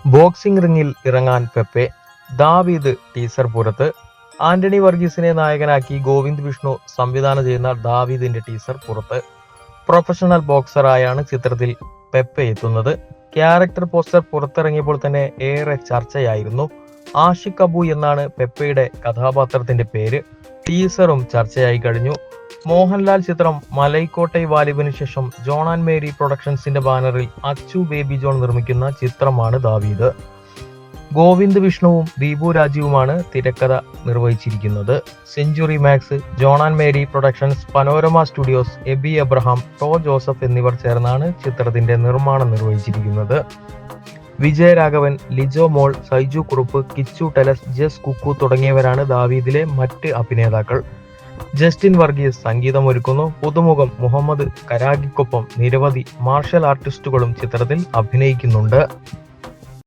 Boxing റിംഗിൽ ഇറങ്ങാൻ പെപ്പെ. ദാവീദ് teaser പുറത്ത്. ആന്റണി വർഗീസിനെ നായകനാക്കി ഗോവിന്ദ് വിഷ്ണു സംവിധാനം ചെയ്യുന്ന ദാവീദിന്റെ ടീസർ പുറത്ത്. പ്രൊഫഷണൽ ബോക്സറായാണ് ചിത്രത്തിൽ പെപ്പെ എത്തുന്നത്. ക്യാരക്ടർ പോസ്റ്റർ പുറത്തിറങ്ങിയപ്പോൾ തന്നെ ഏറെ ചർച്ചയായിരുന്നു. ആഷിഖ് അബു എന്നാണ് പെപ്പയുടെ കഥാപാത്രത്തിന്റെ പേര്. ടീസറും ചർച്ചയായി കഴിഞ്ഞു. മോഹൻലാൽ ചിത്രം മലൈക്കോട്ടൈ വാലിബന് ശേഷം ജോൺ ആൻഡ് മേരി പ്രൊഡക്ഷൻസിന്റെ ബാനറിൽ അച്ചു ബേബി ജോൺ നിർമ്മിക്കുന്ന ചിത്രമാണ് ദാവീദ്. ഗോവിന്ദ് വിഷ്ണുവും ദീപു രാജീവുമാണ് തിരക്കഥ നിർവഹിച്ചിരിക്കുന്നത്. Century max, John and Mary productions, panorama studios, Abi Abraham, ടോ ജോസഫ് എന്നിവർ ചേർന്നാണ് ചിത്രത്തിന്റെ നിർമ്മാണം നിർവഹിച്ചിരിക്കുന്നത്. വിജയരാഘവൻ, ലിജോ മോൾ, സൈജു കുറുപ്പ്, കിച്ചു ടെലസ്, ജസ് കുക്കു തുടങ്ങിയവരാണ് ദാവീദിലെ മറ്റ് അഭിനേതാക്കൾ. ജസ്റ്റിൻ വർഗീസ് സംഗീതമൊരുക്കുന്നു. പുതുമുഖം മുഹമ്മദ് കരാഗിക്കൊപ്പം നിരവധി മാർഷൽ ആർട്ടിസ്റ്റുകളും ചിത്രത്തിൽ അഭിനയിക്കുന്നുണ്ട്.